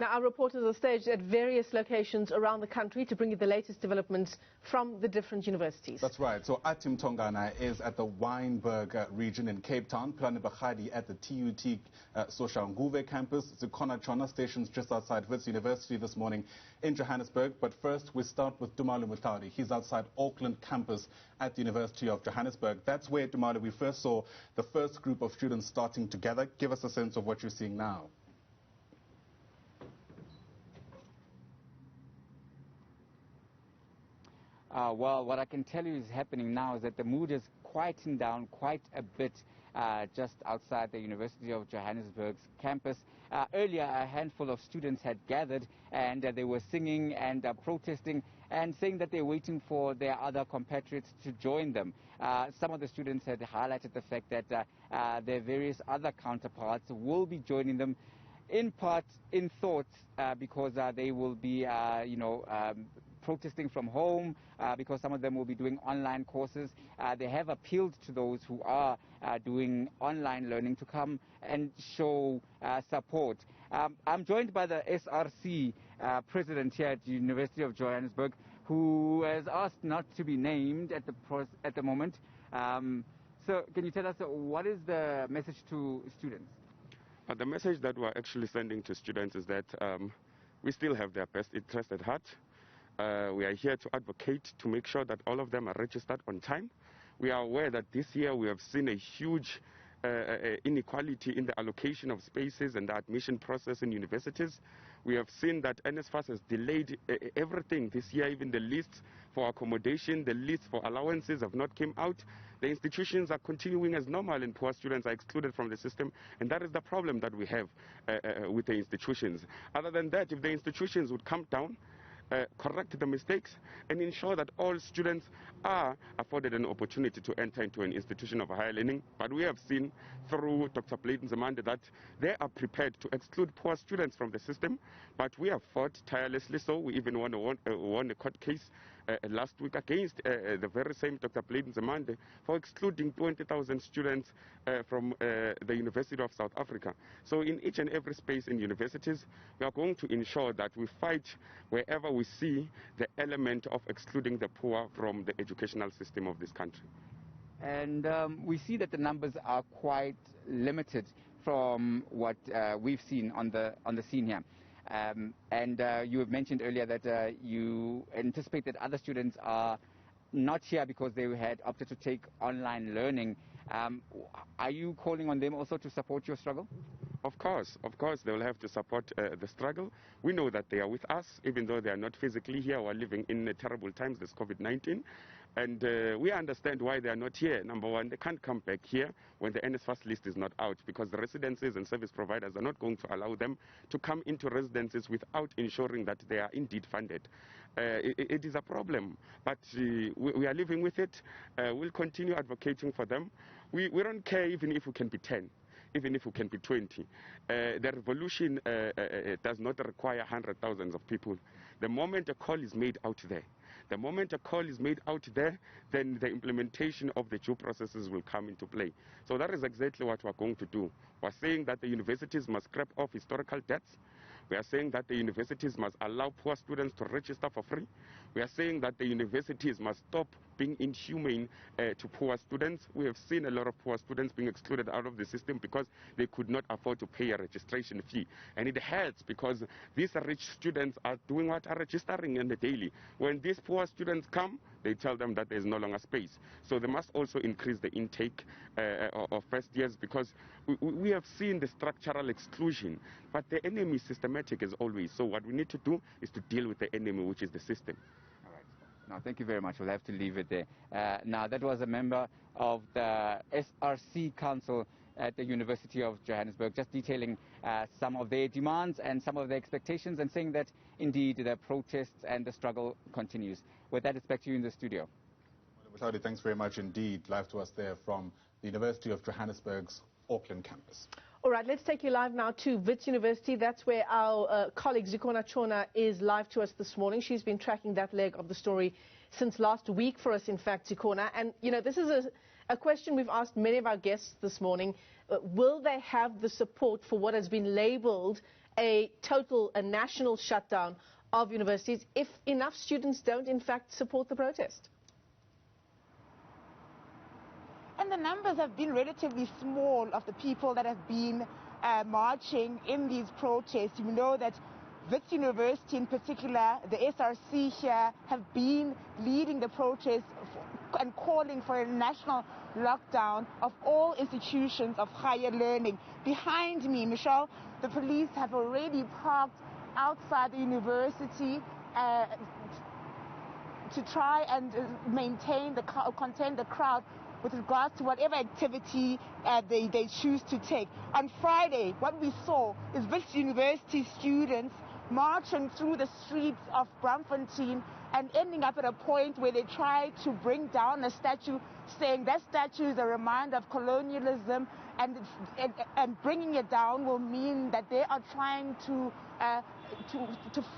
Now, our reporters are staged at various locations around the country to bring you the latest developments from the different universities. That's right. So Athi Mtongana is at the Wynberg region in Cape Town, Pelane Phakgadi at the TUT Soshanguve campus, Zikhona Tshona stations just outside Wits University this morning in Johannesburg. But first, we start with Mohlaoli. He's outside Auckland campus at the University of Johannesburg. That's where, Tumaole, we first saw the first group of students starting together. Give us a sense of what you're seeing now. Well, what I can tell you is happening now is that the mood has quietened down quite a bit just outside the University of Johannesburg's campus. Earlier, a handful of students had gathered and they were singing and protesting and saying that they're waiting for their other compatriots to join them. Some of the students had highlighted the fact that their various other counterparts will be joining them, in part in thoughts, because they will be, protesting from home, because some of them will be doing online courses. They have appealed to those who are doing online learning to come and show support. I'm joined by the SRC president here at the University of Johannesburg, who has asked not to be named at the moment. So can you tell us what is the message to students? The message that we're actually sending to students is that we still have their best interest at heart. We are here to advocate to make sure that all of them are registered on time. We are aware that this year we have seen a huge inequality in the allocation of spaces and the admission process in universities. We have seen that NSFAS has delayed everything this year. Even the lists for accommodation, the lists for allowances have not come out. The institutions are continuing as normal and poor students are excluded from the system, and that is the problem that we have with the institutions. Other than that, if the institutions would come down, correct the mistakes and ensure that all students are afforded an opportunity to enter into an institution of higher learning. But we have seen through Dr. Pelane Phakgadi that they are prepared to exclude poor students from the system, but we have fought tirelessly. So we even won a court case last week against the very same Dr. Pelane Phakgadi for excluding 20,000 students from the University of South Africa. So in each and every space in universities, we are going to ensure that we fight wherever we see the element of excluding the poor from the educational system of this country. And we see that the numbers are quite limited from what we've seen on the scene here. And you have mentioned earlier that you anticipate that other students are not here because they had opted to take online learning. Are you calling on them also to support your struggle? Of course, they will have to support the struggle. We know that they are with us, even though they are not physically here or living in terrible times, this COVID-19. And we understand why they are not here. Number one, they can't come back here when the NSFAS list is not out, because the residences and service providers are not going to allow them to come into residences without ensuring that they are indeed funded. It is a problem, but we are living with it. We'll continue advocating for them. We don't care even if we can be 10. Even if we can be 20. The revolution does not require hundreds of thousands of people. The moment a call is made out there, then the implementation of the due processes will come into play. So that is exactly what we're going to do. We're saying that the universities must scrap off historical debts. We are saying that the universities must allow poor students to register for free. We are saying that the universities must stop being inhumane to poor students. We have seen a lot of poor students being excluded out of the system because they could not afford to pay a registration fee. And it hurts because these rich students are doing what? Are registering in the daily. When these poor students come, they tell them that there is no longer space. So they must also increase the intake of first years, because we have seen the structural exclusion, but the enemy is systematic as always. So what we need to do is to deal with the enemy, which is the system. All right. Now, thank you very much. We'll have to leave it there. Now, that was a member of the SRC Council at the University of Johannesburg, just detailing some of their demands and some of their expectations, and saying that indeed the protests and the struggle continues. With that, it's back to you in the studio. Mohlaoli, thanks very much indeed. Live to us there from the University of Johannesburg's Auckland campus. All right, let's take you live now to Wits University. That's where our colleague Zikhona is live to us this morning. She's been tracking that leg of the story since last week for us, in fact, Zikhona. And, you know, this is a question we've asked many of our guests this morning. Will they have the support for what has been labelled a national shutdown of universities if enough students don't, in fact, support the protest? And the numbers have been relatively small of the people that have been marching in these protests. You know that Wits University in particular, the SRC here, have been leading the protests and calling for a national lockdown of all institutions of higher learning. Behind me, Michelle, the police have already parked outside the university to try and contain the crowd with regards to whatever activity they choose to take. On Friday, what we saw is Wits University students marching through the streets of Braamfontein and ending up at a point where they try to bring down a statue, saying that statue is a reminder of colonialism, and bringing it down will mean that they are trying to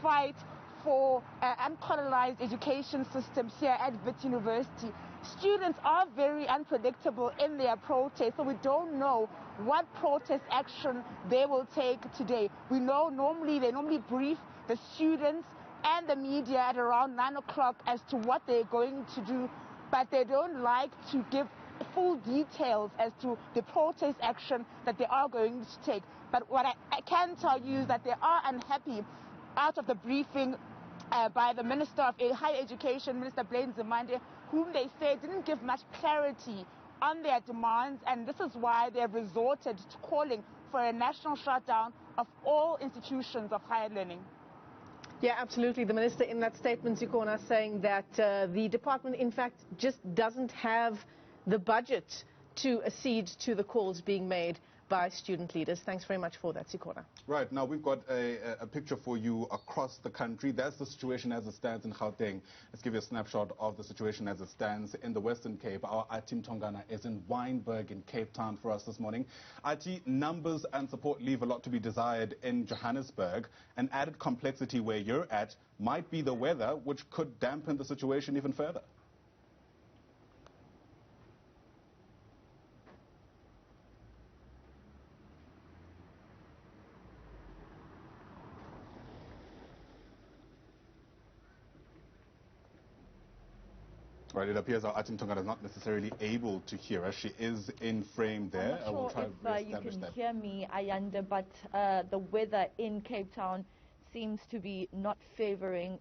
fight for uncolonized education systems here at Wits University. Students are very unpredictable in their protests, so we don't know what protest action they will take today. We know they normally brief the students and the media at around 9 o'clock as to what they're going to do, but they don't like to give full details as to the protest action that they are going to take. But what I can tell you is that they are unhappy out of the briefing by the Minister of Higher Education, Minister Pelane Phakgadi, whom they say didn't give much clarity on their demands, and this is why they have resorted to calling for a national shutdown of all institutions of higher learning. Yeah, absolutely. The minister in that statement, Zikhona, saying that the department, in fact, just doesn't have the budget to accede to the calls being made by student leaders. Thanks very much for that, Zikhona. Right, now we've got a picture for you across the country. That's the situation as it stands in Gauteng. Let's give you a snapshot of the situation as it stands in the Western Cape. Our Athi Mtongana is in Wynberg in Cape Town for us this morning. Athi, numbers and support leave a lot to be desired in Johannesburg. An added complexity where you're at might be the weather, which could dampen the situation even further. Right, it appears our Athi Mtongana is not necessarily able to hear us. She is in frame there. I'm not sure if you can hear me, Ayanda, but the weather in Cape Town seems to be not favoring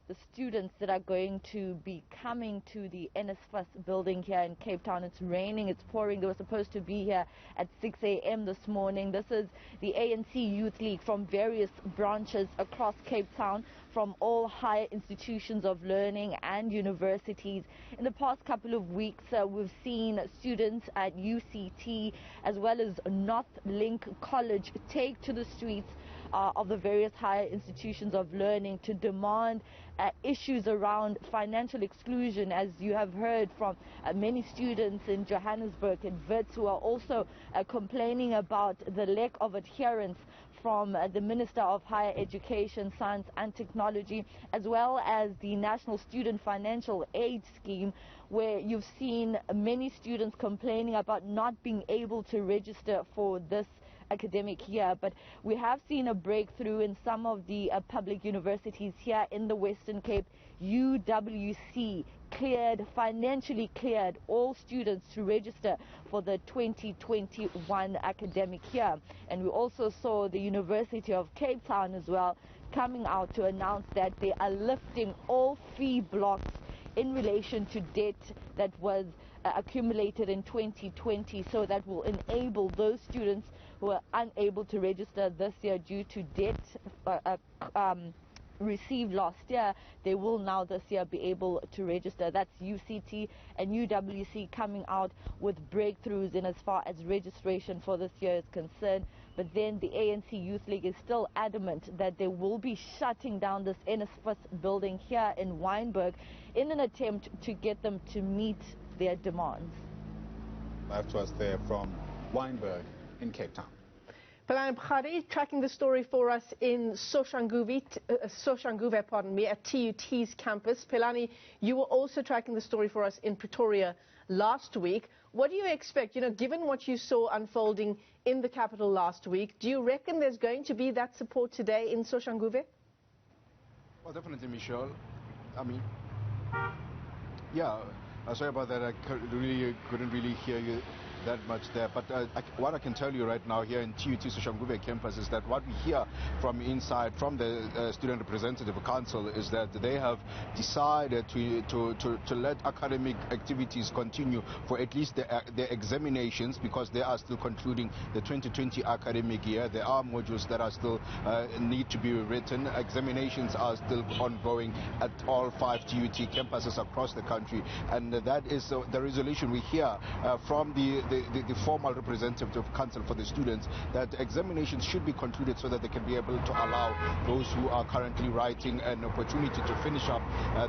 the students that are going to be coming to the NSFAS building here in Cape Town. It's raining, it's pouring. They were supposed to be here at 6 a.m. this morning. This is the ANC Youth League from various branches across Cape Town, from all higher institutions of learning and universities. In the past couple of weeks, we've seen students at UCT as well as Northlink College take to the streets of the various higher institutions of learning to demand issues around financial exclusion, as you have heard from many students in Johannesburg and Wits, who are also complaining about the lack of adherence from the Minister of Higher Education, Science and Technology, as well as the National Student Financial Aid Scheme, where you've seen many students complaining about not being able to register for this academic year. But we have seen a breakthrough in some of the public universities here in the Western Cape. UWC financially cleared all students to register for the 2021 academic year. And we also saw the University of Cape Town as well coming out to announce that they are lifting all fee blocks in relation to debt that was accumulated in 2020, so that will enable those students who are unable to register this year due to debt received last year, they will now this year be able to register. That's UCT and UWC coming out with breakthroughs in as far as registration for this year is concerned. But then the ANC Youth League is still adamant that they will be shutting down this NSFAS building here in Wynberg in an attempt to get them to meet their demands. Live to us there from Wynberg in Cape Town. Pelane Phakgadi tracking the story for us in Soshanguve, at TUT's campus. Pelane, you were also tracking the story for us in Pretoria last week. what do you expect? You know, given what you saw unfolding in the capital last week, do you reckon there's going to be that support today in Soshanguve? Well, definitely, Michelle. I mean, yeah, sorry about that. I couldn't really hear you that much there. But what I can tell you right now here in TUT Soshanguve campus is that what we hear from inside, from the Student Representative Council, is that they have decided to let academic activities continue for at least the examinations, because they are still concluding the 2020 academic year. There are modules that are still need to be written. Examinations are still ongoing at all 5 TUT campuses across the country, and that is the resolution we hear from the formal representative council for the students, that examinations should be concluded so that they can be able to allow those who are currently writing an opportunity to finish up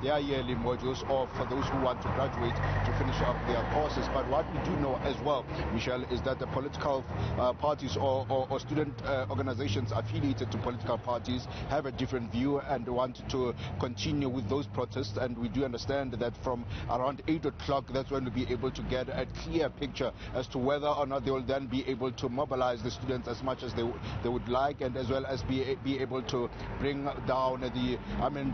their yearly modules, or for those who want to graduate to finish up their courses. But what we do know as well, Michelle, is that the political parties or student organizations affiliated to political parties have a different view and want to continue with those protests, and we do understand that from around 8 o'clock that's when we'll be able to get a clear picture as to whether or not they will then be able to mobilize the students as much as they would like, and as well as be able to bring down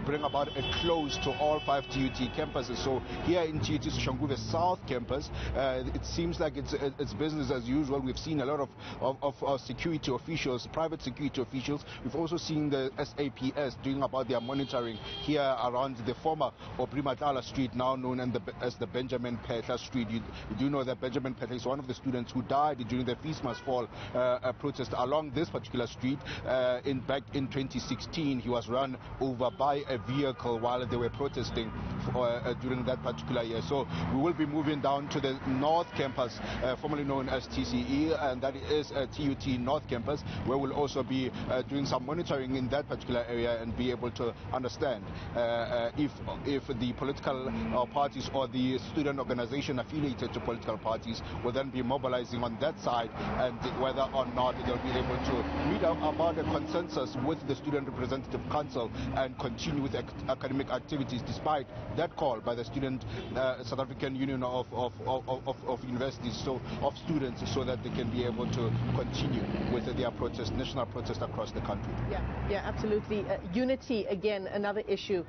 bring about a close to all 5 TUT campuses. So here in TUT Soshanguve South campus, it seems like it's business as usual. We've seen a lot of security officials, private security officials. We've also seen the SAPS doing about their monitoring here around the former Oprimatala Street, now known as the Benjamin Petla Street. You do know that Benjamin Petla is one of the students who died during the Feast Must Fall protest along this particular street. Back in 2016, he was run over by a vehicle while they were protesting during that particular year. So we will be moving down to the North Campus, formerly known as TCE, and that is TUT North Campus, where we'll also be doing some monitoring in that particular area and be able to understand if the political parties or the student organization affiliated to political parties will then be mobilizing on that side, and whether or not they'll be able to meet up about a consensus with the Student Representative Council and continue with academic activities despite that call by the South African Union of Universities, of students, so that they can be able to continue with their protest, national protest across the country. Yeah, absolutely. Unity, again, another issue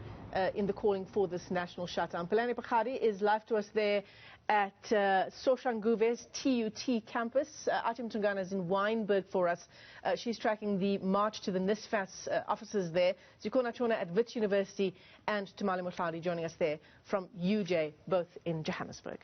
in the calling for this national shutdown. Pelane Phakgadi is live to us there at Soshanguve's TUT campus. Athi Mtongana is in Wynberg for us. She's tracking the march to the NSFAS offices there. Zikhona, Tshona at Wits University, and Tumaole Mohlaoli joining us there from UJ, both in Johannesburg.